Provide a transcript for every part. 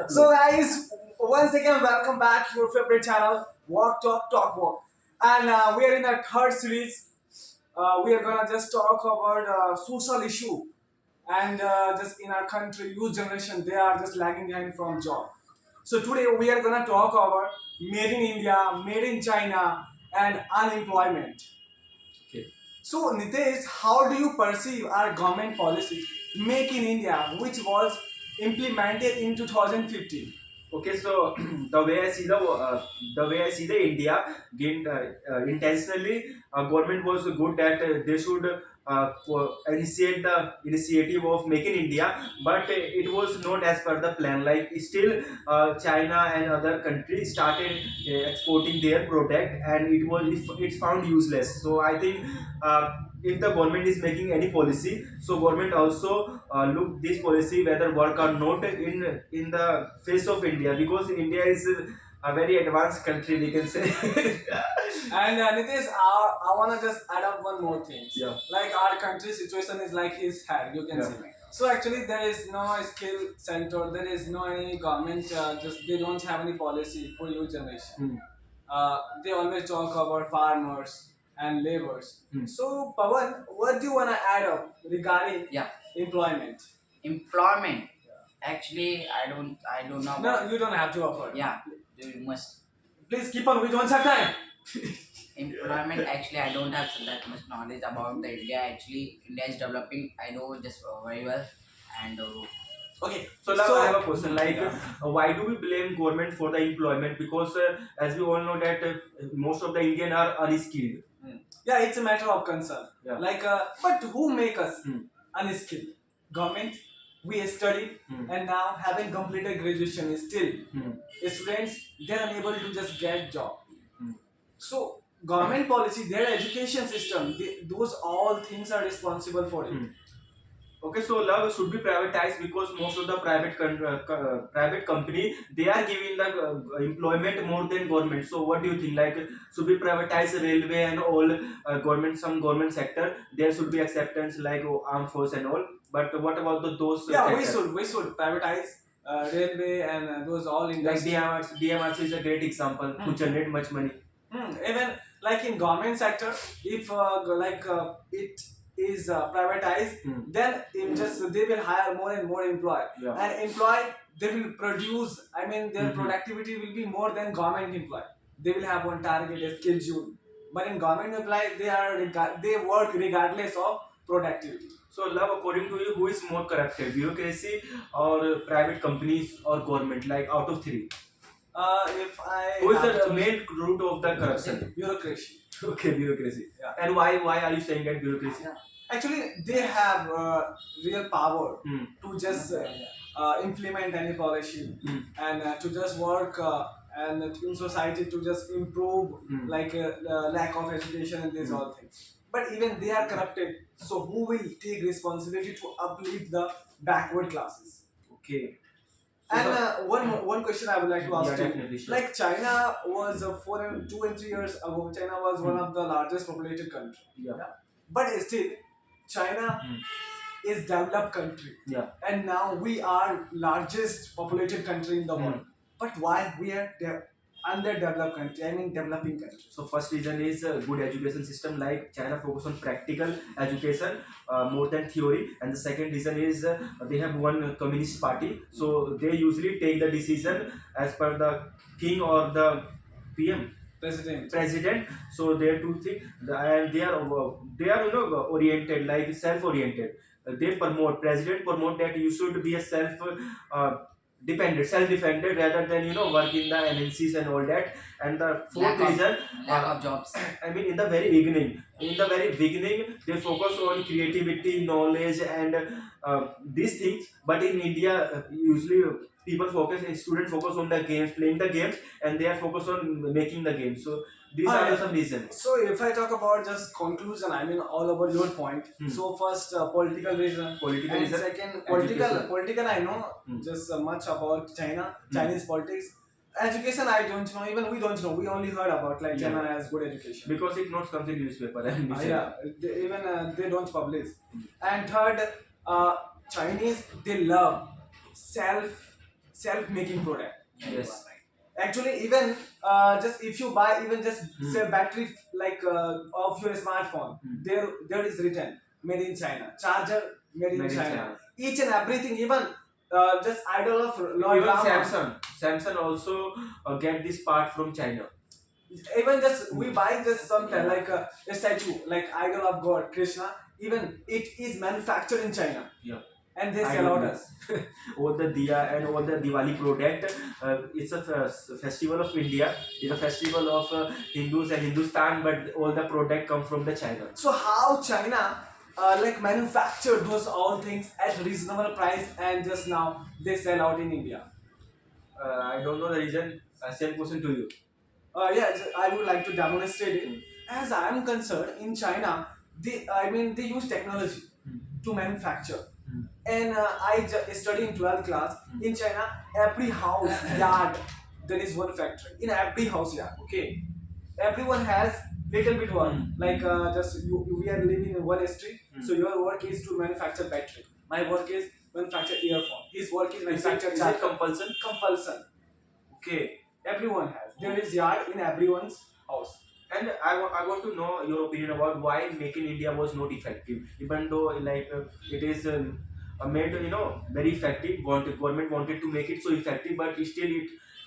So guys, once again welcome back to your favorite channel, Walk Talk Talk Walk, and we are in our third series. We are gonna just talk about social issue, and just in our country, youth generation they are just lagging behind from job. So today we are gonna talk about made in India, made in China, and unemployment. Okay. So Nitesh, how do you perceive our government policy Make in India, which was implemented in 2015? Okay, so the way I see the India gained intentionally, government was good that they should initiate the initiative of Make in India, but it was not as per the plan. Like still, China and other countries started exporting their product, and it's found useless. So I think. If the government is making any policy, so government also look this policy whether work or not in the face of India, because India is a very advanced country, we can say. And Nitish, I wanna just add up one more thing. Yeah. Like our country situation is like his head, you can Yeah. see. So actually, there is no skill center. There is no any government. Just they don't have any policy for youth generation. They always talk about farmers and laborers. So Pawan, what do you wanna add up regarding Yeah, employment? employment. Actually, I don't know No, about. you don't have to offer. Yeah, you must. Please keep on. We don't have time. Employment. Actually, I don't have that much knowledge about the India. Actually, India is developing. I know just very well, and Okay. So now I have a question like, Yeah. why do we blame government for the employment? Because as we all know that most of the Indian are unskilled. Yeah, it's a matter of concern. Yeah. Like, but who make us Hmm. unskilled? Government. We studied and now having completed graduation is still students they're unable to just get job. So government policy, their education system, those all things are responsible for it. Okay, so love should be privatized because most of the private company they are giving the employment more than government. So what do you think? Like, should be privatized railway and all government, some government sector there should be acceptance like armed force and all. But what about those Yeah, sectors? we should privatize railway and those all Like industries. DMRC is a great example who generate much money. Even like in government sector, if it is privatized, then in just they will hire more and more employee, Yeah. and employee they will produce. I mean, their productivity will be more than government employee. They will have one target, a schedule. But in government employee, they work regardless of productivity. So, love, according to you, who is more corrupted, bureaucracy or private companies or government? Like out of three, If I who is have the to- main root of the corruption? bureaucracy. Okay, bureaucracy. Yeah. And why are you saying that bureaucracy? Actually, they have real power Hmm. to just implement any policy and to just work and in society to just improve like lack of education and these all things. But even they are corrupted, so who will take responsibility to uplift the backward classes? Okay. And one question I would like to ask Yeah, you, definitely, sure. like China was 2 and 3 years ago, China was one of the largest populated country. Yeah. But still, China is developed country, Yeah. and now we are largest populated country in the world. But why we are underdeveloped country? I mean, developing country. So first reason is good education system. Like China focus on practical education more than theory, and the second reason is they have one communist party, so they usually take the decision as per the king or the PM president. So they are two things, and they are oriented, like self oriented. They promote, president promote that you should be a uh, dependent, self dependent, rather than work in the MNCs and all that. And the fourth lack of reason, lack of jobs. I mean, in the very beginning, they focus on creativity, knowledge, and these things. But in India, usually students focus on the games, playing the games, and they are focused on making the games. So these are yeah. some reasons. So if I talk about just conclusion, I mean all over your point. So first political reason, Political and reason, second education. political. I know just much about China, Chinese politics. Education, I don't know. Even we don't know. We only heard about like China has good education. Because it not comes in newspaper and Yeah, even they don't publish. And third, Chinese they love self self-making product. Yeah, you Yes. are right. Actually, even just if you buy even just say battery like of your smartphone, there is written made in China, charger made in Made in China, China. each and everything, even just idol of Lord Even Rama. Samsung also get this part from China. Even just we buy just something like a statue like idol of God Krishna, even it is manufactured in China, Yeah. and they I sell out agree. us. All the Diya and all the Diwali product, it's a festival of India. It's a festival of Hindus and Hindustan, but all the product come from the China. So how China like manufacture those all things at reasonable price and just now they sell out in India? I don't know the reason. Same question to you. Yeah, I would like to demonstrate it. As I am concerned, in China, they use technology to manufacture. And study in 12th class. In China, every house, yard, there is one factory. In every house yard, okay? Everyone has little bit work. Like we are living in one street, so your work is to manufacture battery. My work is manufacture earphone. His work is manufacture Is it charger. compulsion? Compulsion. Okay. Everyone has. There is yard in everyone's house. And I want to know your opinion about why Make in India was not effective, even though like it is made very effective. Government wanted to make it so effective, but still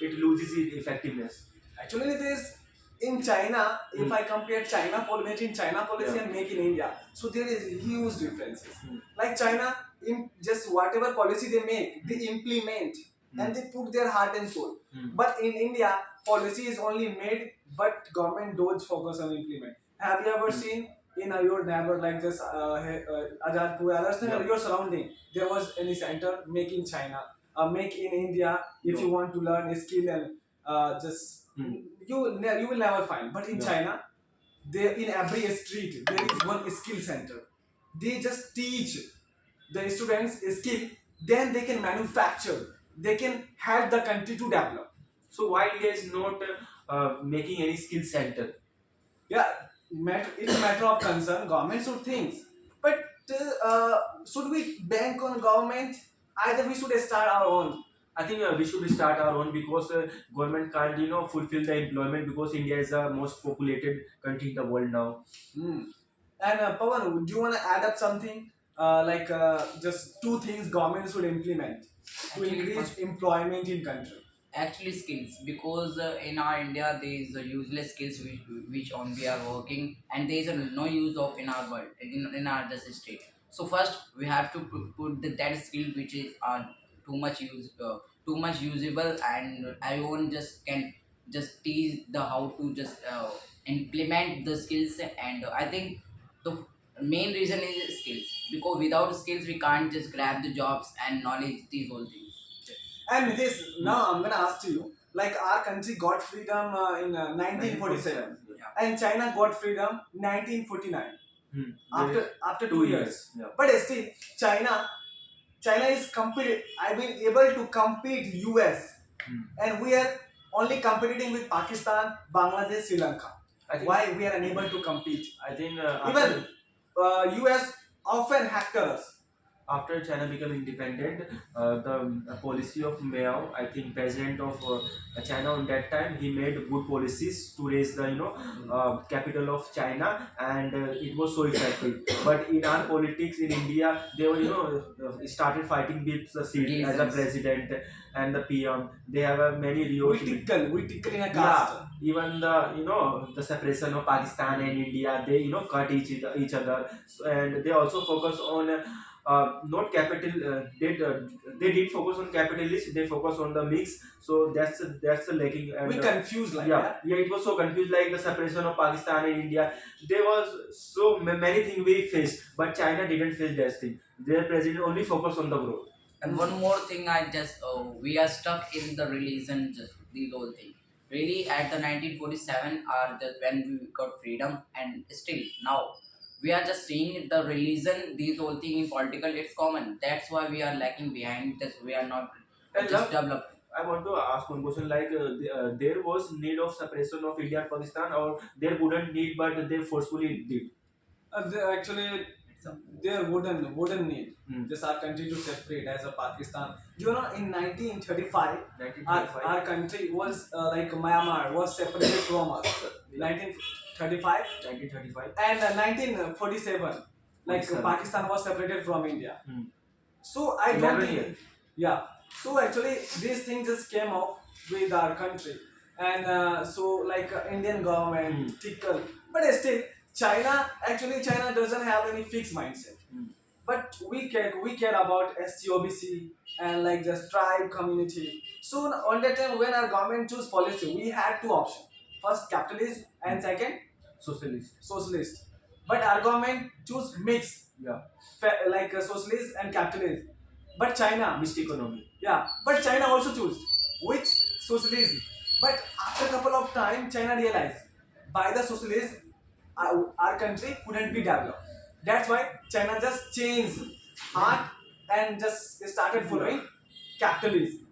it loses its effectiveness. Actually, it is in China. If I compare China policy in China policy Yeah. and make in India, so there is huge differences. Mm. Like China, in just whatever policy they make, they implement and they put their heart and soul. But in India, policy is only made, but government don't focus on implement. Have you ever seen in your neighbor like this Azadpur, others Yeah. your surrounding, there was any center make in China, make in India. If No. you want to learn a skill and just you will never find. But in Yeah. China, there in every street there is one skill center. They just teach the students a skill, then they can manufacture. They can help the country to develop. So why India is not making any skill center? Yeah, it's a matter of concern. Government should think, but should we bank on government? Either we should start our own. I think we should start our own because government can't fulfill the employment because India is the most populated country in the world now. Hmm. And Pawan, do you want to add up something like just two things government should implement to Actually, increase employment in country? Actually, skills, because in our India there is a useless skills which on we are working, and there is no use of in our world, in our just state. So first we have to put that skill which is too much usable, and everyone just can just teach the how to just implement the skills. And I think the main reason is skills, because without skills we can't just grab the jobs and knowledge, these whole things. And this now I'm gonna ask to you, like our country got freedom in 1947, Yeah. and China got freedom 1949. After 2 years, Yeah. but still China is compete. I mean able to compete US, and we are only competing with Pakistan, Bangladesh, Sri Lanka. I think, Why we are unable to compete? I think Even US often hacker us. after China became independent, the policy of Mao, I think president of China on that time, he made good policies to raise the capital of China, and it was so effective. But in our politics in India, they were started fighting with the seat as a Reasons. president and the PM. They have many We tickle in a caste. yeah, even the separation of Pakistan and India, they cut each other. And they also focus on not capital. They did focus on capitalist. They focus on the mix. So that's the lacking. And, We confuse like yeah, that. yeah, it was so confused, like the separation of Pakistan and India. There was so many things we faced, but China didn't face that thing. Their president only focused on the growth. And one more thing, I just we are stuck in the religion, just these whole thing. Really, at the 1947 are just when we got freedom, and still now we are just seeing the religion, these whole thing in political. It's common. That's why we are lacking behind. This we are not And just developed. I want to ask one question, like there was need of separation of India and Pakistan, or there wouldn't need, but they forcefully did. Actually, Their wooden need. Hmm. Just our country to separate as a Pakistan. You know, in 1935, 1935. our country was like Myanmar was separated from us. Yeah. 1935 1935. and 1947, like 47. Pakistan was separated from India. Hmm. So I don't 11 think, years. yeah. So actually, these things just came up with our country, and so like Indian government Hmm. tickle, but still China doesn't have any fixed mindset. Hmm. But we care about SCOBC and like just tribe community. So on that time when our government choose policy, we had two options: first capitalism and second Socialist. socialist. But our government choose mix, Yeah. like socialist and capitalism. But China, Mixed economy. yeah, but China also choose which socialism. But after a couple of time, China realized by the socialism, our country couldn't be developed. That's why China just changed heart and just started following capitalism.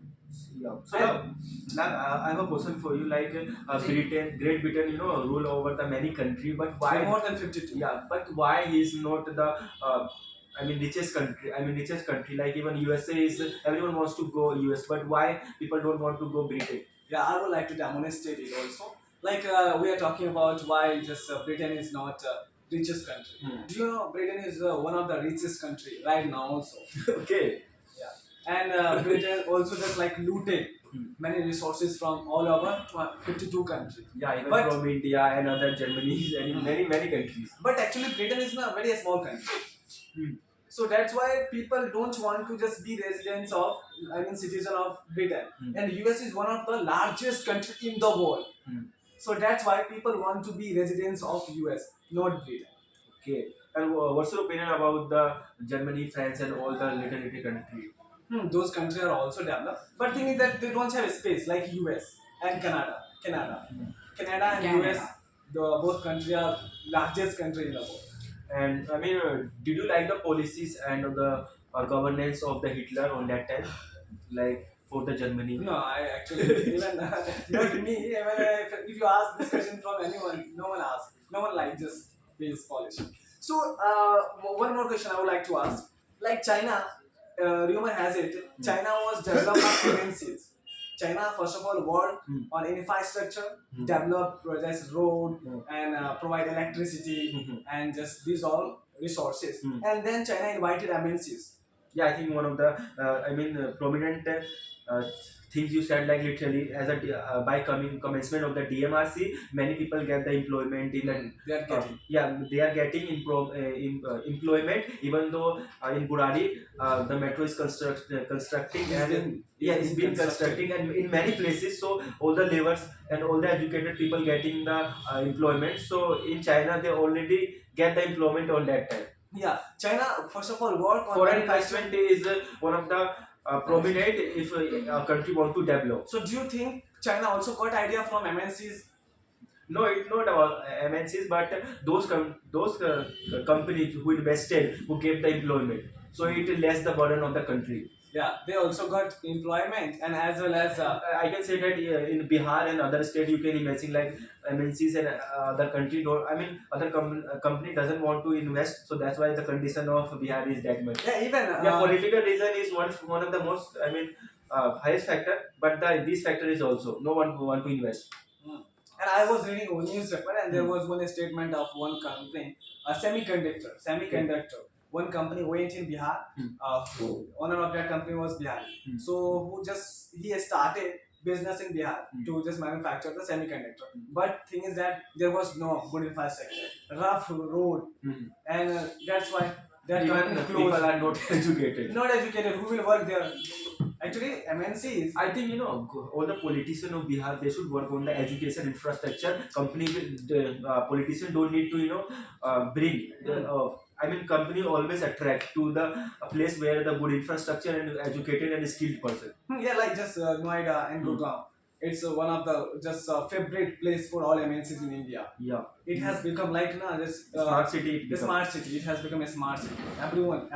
Yeah. So And- now I have a question for you. Like Great Britain, rule over the many country, but why? More than 52. Yeah, but why is not the richest country? Richest country. Like even USA is everyone wants to go US, but why people don't want to go Britain? Yeah, I would like to demonstrate it also. Like we are talking about why just Britain is not richest country. Hmm. Do you know Britain is one of the richest country right now also. Okay. Yeah, and Britain also just like looted Hmm. many resources from all over 52 countries. Yeah, even But- from India and other Germany and many countries. But actually, Britain is not a very small country. Hmm. So that's why people don't want to just be residents of, citizen of Britain. Hmm. And US is one of the largest country in the world. Hmm. So that's why people want to be residents of US, not Britain. Okay. And what's your opinion about the Germany, France, and all the little country? Those countries are also developed. But thing is that they don't have space like US and Canada. Canada and Canada. US, both countries are largest country in the world. And did you like the policies and the governance of the Hitler on that time, like for the Germany? No, I actually even not me. Even if you ask this question from anyone, no one asks. No one likes just this policy. So one more question I would like to ask. Like China, rumor has it, China was developed by MNCs. China first of all worked Hmm. on infrastructure, Hmm. develop projects, road, Hmm. and provide electricity Mhm. and just these all resources. Hmm. And then China invited MNCs. Yeah, I think one of the prominent things you said, like literally as by commencement of the DMRC, many people get the employment in the They are getting. they are getting employment, even though in Burari the metro is constructing and it's been constructing and in many places, so all the laborers and all the educated people getting the employment. So in China they already get the employment on that time. Yeah, China first of all work on Foreign manufacturing. investment is one of the prominent if a country want to develop. So do you think China also got idea from MNCs? No, it's not about MNCs, but those companies who invested, who gave the employment. So it less the burden of the country. Yeah, they also got employment and as well as I can say that in Bihar and other state you can imagine like MNCs and other country don't. Other company doesn't want to invest, so that's why the condition of Bihar is that much. yeah, even Yeah, political reason is one of the most highest factor, but this factor is also no one want to invest. and I was reading one newspaper and there was one statement of one company, a semiconductor. One company went in Bihar. Owner of that company was Bihar. Hmm. So he started business in Bihar to just manufacture the semiconductor. But thing is that there was no good infrastructure, rough road, Mhm. and that's why that Even company people closed. are not educated. Not educated, who will work there? Actually, MNCs. I think all the politicians of Bihar, they should work on the education infrastructure. Politicians don't need to bring. Company always attract to the a place where the good infrastructure and educated and skilled person. Yeah, like just Noida and Gurgaon. It's one of the just favorite place for all MNCs in India. Yeah, It has become like just smart city. It a becomes. smart city. It has become a smart city.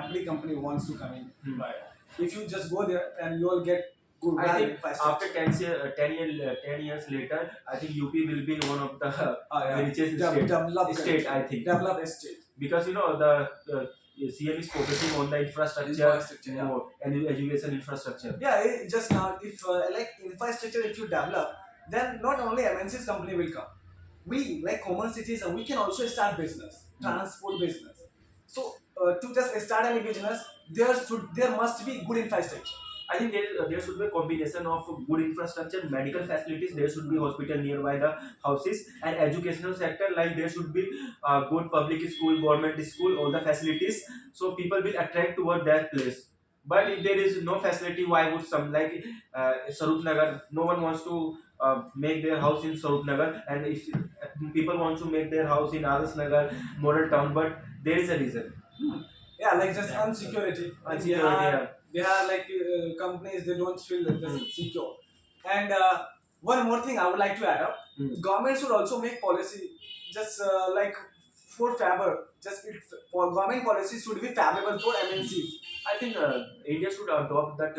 Every company wants to come in. Noida. If you just go there and you will get good I think infrastructure. after 10 years later, I think UP will be one of the richest Developed state. I think developed state. because the CM is focusing on the infrastructure, Infrastructure, yeah. more, and education infrastructure. Yeah, just now, if like infrastructure, if you develop, then not only MNCs company will come. We like common citizens, we can also start business, transport business. So to just start any business, there must be good infrastructure. I think there should be a combination of good infrastructure, medical facilities. There should be hospital nearby the houses, and educational sector. Like there should be good public school, government school, all the facilities. So people will attract toward that place. But if there is no facility, why would some like Sarup Nagar? No one wants to make their house in Sarup Nagar, and if people want to make their house in Adas Nagar, Model Town, but there is a reason. Yeah, like just unsecurity. And Unsecurity, yeah. They are like companies, they don't feel just secure. And one more thing I would like to add up. Government should also make policy just like for favor. Just for government policy should be favorable for MNCs. I think India should adopt that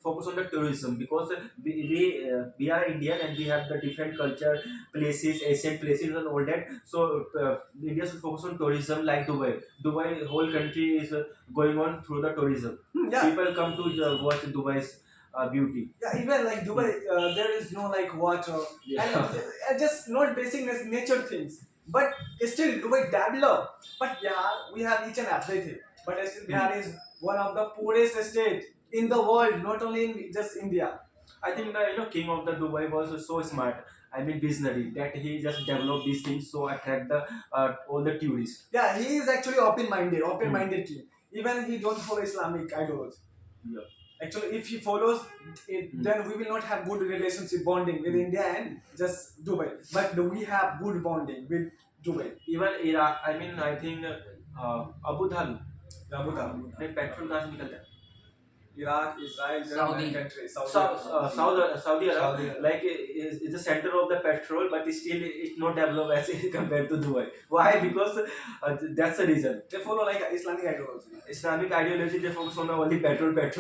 focus on the tourism, because we are Indian and we have the different culture, places, Asian places and all that. So India should focus on tourism like Dubai. Dubai whole country is going on through the tourism. Yeah. People come to watch Dubai's beauty. Yeah, even like Dubai, there is no like water, Yeah. and just not basic nature things. But still, Dubai developed. But yeah, we have each and everything. But still, Bihar is one of the poorest state in the world, not only in just India. I think the king of the Dubai was so smart. I mean visionary, that he just developed these things so attract the all the tourists. Yeah, he is actually open-minded king. Even he don't follow Islamic ideology. Yeah. Actually, if he follows it, then we will not have good relationship bonding with India and just Dubai. But we have good bonding with Dubai. Even Iraq, I mean, I think Abu Dhabi, Abu Dhabi, में petrol कहाँ से निकलता है? Iraq, Israel, there are many countries. Saudi Arab, Saudi Arab. like is the center of the petrol, but still it's not developed as compared to Dubai. Why? Because that's the reason. They follow like Islamic ideology. Islamic ideology, they focus on the only petrol, but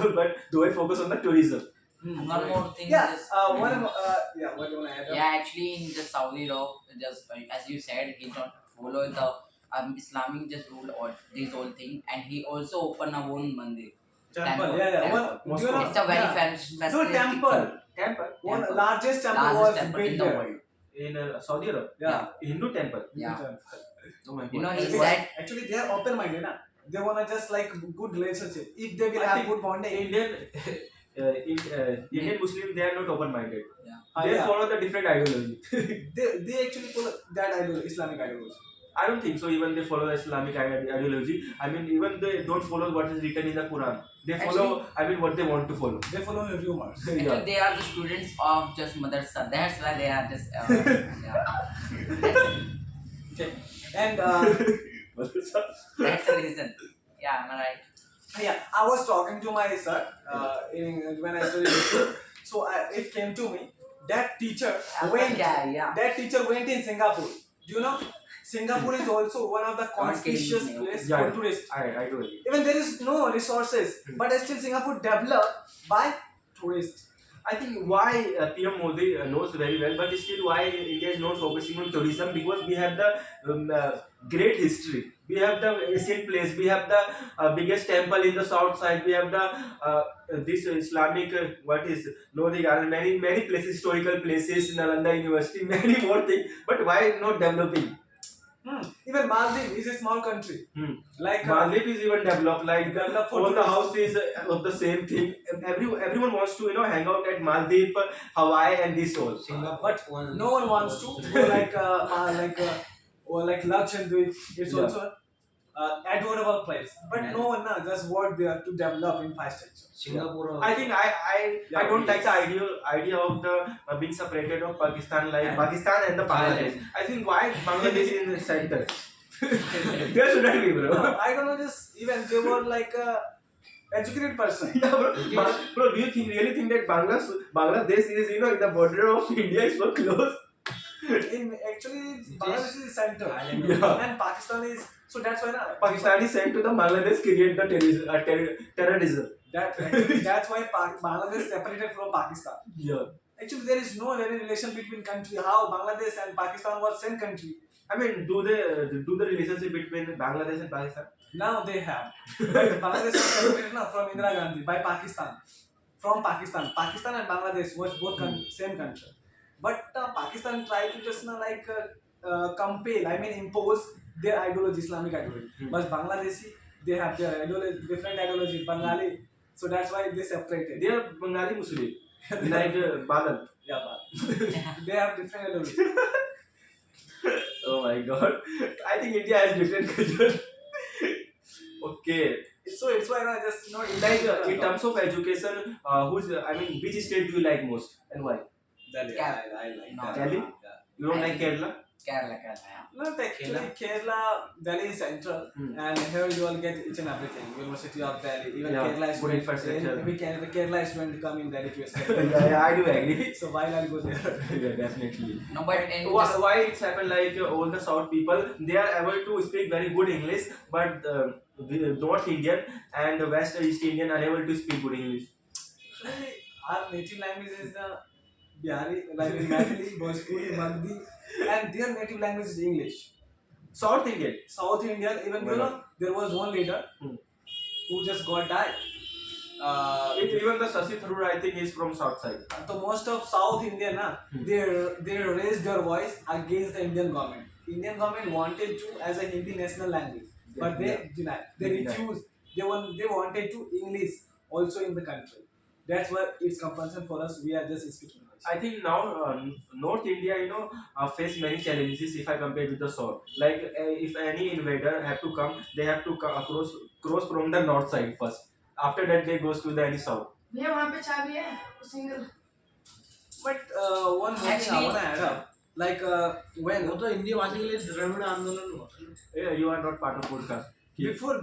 Dubai focus on the tourism. One more thing. Yeah, is, one more, yeah, what do you want to add? yeah, actually, in the Saudi Arab, just as you said, he don't follow the Islamic just rule or this whole thing, and he also opened a own mandir. Temple, yeah. Temple. One, do you know, It's a very yeah. fascinating No, temple. Temple One Temple. largest temple largest was temple built in the there. world. in Saudi Arab, Yeah. Hindu temple. Yeah. Temple. Oh my You know, God. he Because said, actually they are open-minded, na? They wanna just like good relationship. If they will I have think good bonding, Indian Muslim, they are not open-minded. yeah. They yeah. follow the different ideology. they actually follow that ideology, Islamic ideology. I don't think so. Even they follow the Islamic ideology. I mean, even they don't follow what is written in the Quran. They follow, I mean, what they want to follow. They follow rumors. Actually, Yeah. they are the students of just madrasa. That's why they are just. Yeah. Okay. And That's the reason. Yeah, am I right? yeah, I was talking to my sir when I studied history. So it came to me that teacher went. Yeah. That teacher went in Singapore. Do you know? Singapore is also one of the conspicuous places Yeah. for tourists. I do agree. Even there is no resources, but still Singapore developed by tourists. I think why PM Modi knows very well, but still why India is not focusing on tourism, because we have the great history. We have the ancient place. We have the biggest temple in the south side. We have the this Islamic what is Lodi Garden, many places, historical places, Nalanda University, many more things. But why not developing? Even Maldives is a small country. Like Maldives is even developed. Like Developed for all the tourists. houses of the same thing. Everyone wants to hang out at Maldives, Hawaii, and this all. but no one wants to go like Lakshadweep. It's Yeah. also adorable place, but Yeah. no one just work there to develop infrastructure. Singapore. I think I don't like the idea of the being separated of Pakistan, like And Pakistan and the Bangladesh. I think why Bangladesh is in the center. There shouldn't be, bro. I don't know, just even they were like a educated person. Yeah, bro, do you really think that Bangladesh is the border of India is so close? Actually, Bangladesh is the center, Yeah. and Pakistan is, so that's why Pakistan is sent to the Bangladesh create the terrorism. that's why Bangladesh separated from Pakistan. Yeah. Actually, there is no any relation between country. How Bangladesh and Pakistan were same country, I mean, do the relationship between Bangladesh and Pakistan? Now they have. But Bangladesh was separated now from Indira Gandhi by Pakistan. From Pakistan. Pakistan and Bangladesh was both same country. But Pakistan tried to just compel, I mean impose their ideology, Islamic ideology. But Bangladeshi, they have their ideology, different ideology, Bengali. So that's why they separated. They are Bengali Muslim, like Badal. Yeah, but they have different ideology. Oh my God! I think India has different culture. Okay, So it's why I just like in terms of education, which state do you like most and why? Delhi, Yeah. I like No. that. Delhi? Yeah. You don't like Kerala? Kerala, yeah. No, actually, Kerala, Delhi is central, and here you will get each and everything. University of Delhi, even Yeah, Kerala is good infrastructure. Maybe Kerala is going to come in Delhi to study. Yeah, I do agree. So why not go there? Yeah, definitely. No, but in Why it's happened like all the South people, they are able to speak very good English, but the North Indian and the West East Indian are able to speak good English. Actually, our native language is the Bihari, like Maithili, Bhojpuri, Magdi, and their native language is English. South Indian. South Indian, even there was one leader who just got died. Even the Shashi Tharoor, I think, is from South side. So most of South Indian, they raised their voice against the Indian government. Indian government wanted to as a Hindi national language, but they denied. They refused. They wanted to English also in the country. That's why it's compulsion for us. We are just speaking English. I think now North India, face many challenges if I compare with the South. Like if any invader have to come, they have to cross from the north side first. After that, they goes to the any south. भैया वहाँ पे चाबी है single But one more thing I Actually- wanna add up. Like when वो तो हिंदी भाषा के लिए द्रविड़ आंदोलन हुआ था। Yeah, you are not part of podcast. before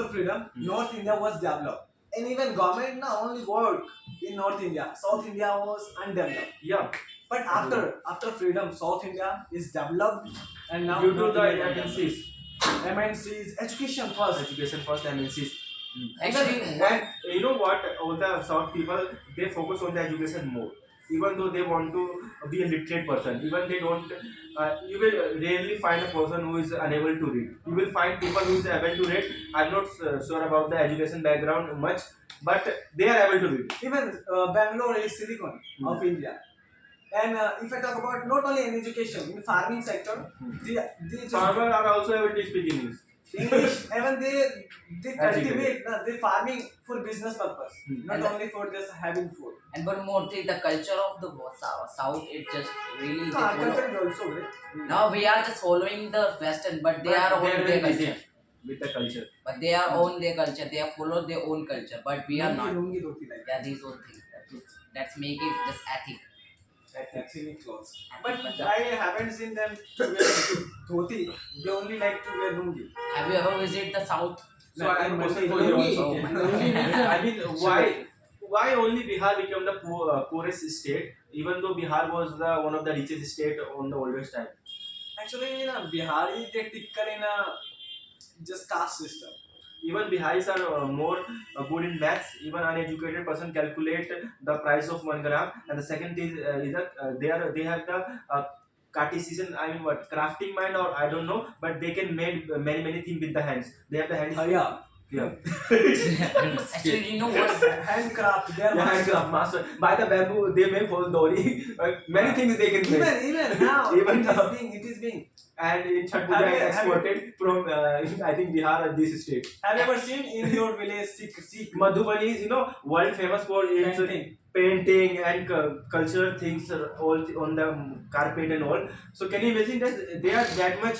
freedom, North India was developed, and even government now only work in North India. South India was undeveloped. Yeah, But after freedom, South India is developed, and now due to North the India is MNCs, MNCs, education first. education first MNCs. actually, And you know what? All the South people, they focus on the education more. Even though they want to be a literate person, even they don't. You will rarely find a person who is unable to read. You will find people who is able to read. I'm not sure about the education background much, but they are able to read. Even Bangalore is silicon of India. And if I talk about not only in education, in farming sector, they just Farmers are also able to speak English. English, even they Educated. cultivate, they farming for business purpose, not And only for just having food. and one more thing, the culture of the South, it just really. they Our follow. culture is also great. Now we are just following the Western, but they are They own are their very busy culture. with the culture. But they are own their culture. They have followed their own culture, but we are Lungi, not. lungi dhoti like Yeah, these own things. That's make it just ethic. that's in clothes. But I haven't seen them to wear dhoti. They only like to wear lungi. Have you ever visited the South? So I have a question for Lungi. you also. Oh my I mean, why only Bihar became the poorest state, even though Bihar was one of the richest state on the oldest time? Actually, Bihari they typical in a just caste system. Even Biharis are more good in maths. Even uneducated person calculate the price of 1 gram, and the second is they have the cartesian, I mean what, crafting mind, or I don't know, but they can make many things with the hands. They have the hands. Yeah. Yeah. Actually, you know what? Handcraft. They are Yeah, handcraft master. By the bamboo, they make whole dori. Many things they can make. Even now, Even now. it is being. And in Chhat Have Puja you- exported from I think Bihar or this state. Have you ever seen in your village Sikh Madhubani is world famous for its painting? painting and cultural things are all on the carpet and all. So can you imagine that they are that much?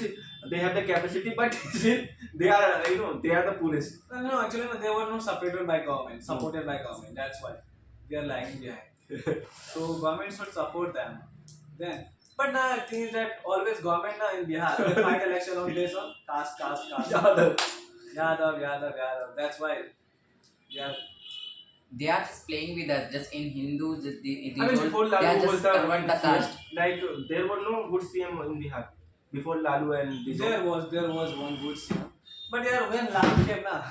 They have the capacity, but still they are they are the poorest. No, actually, no, they were not supported by government. Supported by government. That's why they are lagging behind. So government should support them. Then, but now the thing is that always government now in Bihar they fight election on based on caste. Yadav. That's why. Yeah. They are just playing with us. Just in Hindus, they I mean, before they are Lalu was just convert the caste. like there were no good CM in Bihar before Lalu and this. There was one good scene. But yeah, when Lalu came now,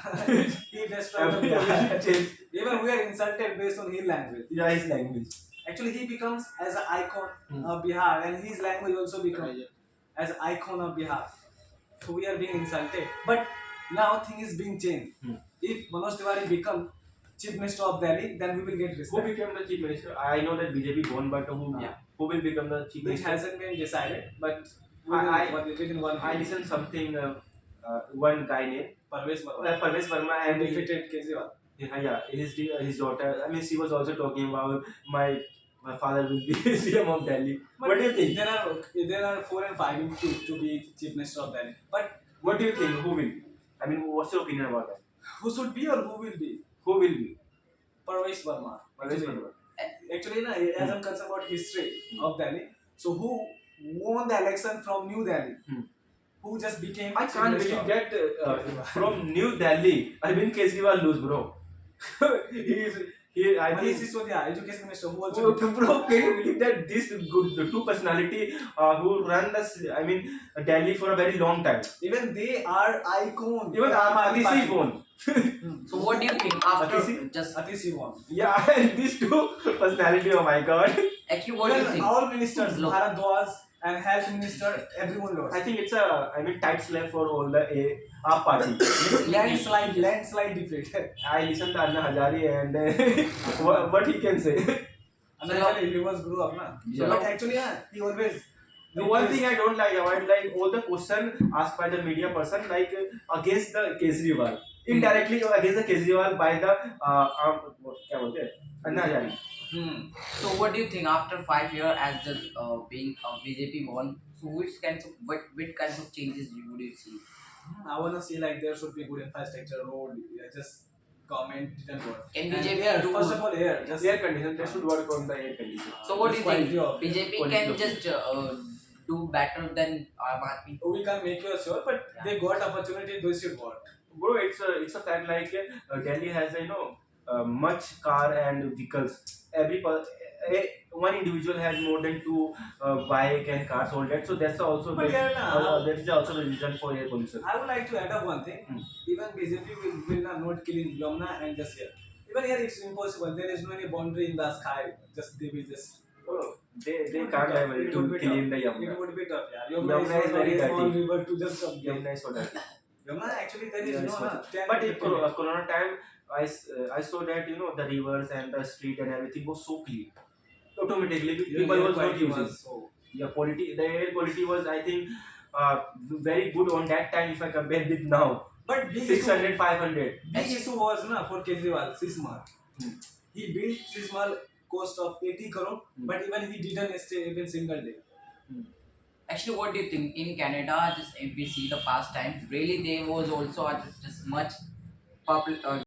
he destroyed the Bihar. Even we are insulted based on his language. Yeah, his language. Actually, he becomes as an icon of Bihar, and his language also becomes. as icon of Bihar. So we are being insulted. But now thing is being changed. If Manoj Tiwari become Chief Minister of Delhi, then we will get Who respect. became the chief minister? I know that BJP won, but Yeah. who will become the chief Which minister? hasn't been decided, but within one I listened something one guy named Parvez Verma Parvez Verma and defeated Kejriwal. his daughter. I mean, she was also talking about my father will be CM of Delhi. What do you think? There are 4 and 5 to be Chief Minister of Delhi. But What do you think? Who will? I mean, what's your opinion about that? who should be or who will be? Who will be? Parvez Verma. Parvez Verma. Actually, as I'm concerned about history of Delhi, so who won the election from New Delhi? Who just became I Chief can't Minister believe of- that from New Delhi, I mean Kejriwal lose, bro. I Manish think. Sisodia, Education Minister, who also Bro, can you believe that this good the two personality who run I mean Delhi for a very long time. even they are icon. Even Aam Aadmi Atishi Party. won. So what do you think after Atishi? just Atishi won. Yeah, and these two personality. Oh my God. actually what do you Even think? all ministers, Look. Bharadwaj and Health Minister, everyone lost. I think it's a tight slap for all the AAP party. landslide defeat. I listened to Anna Hazari and what he can say. Anand he was grew up, na. Yeah. But actually, he always. The one thing I don't like about like all the question asked by the media person like against the Kejriwal, indirectly against the Kejriwal by the क्या बोलते हैं अन्ना Hazari. So what do you think after 5 years as just being BJP won? So which kinds of changes would you see? I wanna see like there should be good infrastructure, road, just government didn't work. Can And BJP air, do- first of all air, just Air condition, they should work on the air condition. So what do you think? quality of- BJP quality can of- just do better than Aam Aadmi? we can't make you sure, but they got opportunity, they should work. Bro, it's a fact like Delhi has much car and vehicles. One individual has more than 2 bike and cars all that. So that's also But yeah, nah. that is also the reason for air pollution. I would like to add up one thing. Even BJP will not kill in Yamuna and just here. Even here it's impossible. There is no any boundary in the sky. Just they will just. Oh, they It would can't be tough. have It it would to be kill in tough. the Yamuna. It would be tough. Yeah. Yamuna is very not a small dirty. river to just come. Yamuna is so dirty. Yamuna actually there is Yeah, no. it's na, not- 10 But in 15 Corona time, I saw that the rivers and the street and everything was so clean. Automatically, people air was not quality using. was so. The air quality was I think very good on that time if I compare with now. But big issue, 600, 500. big issue was na for Kejriwal, Sismal. He built Sismal cost of 80 crore, but even he didn't stay even single day. Actually, what do you think in Canada? Just if we see the past time, really there was also just much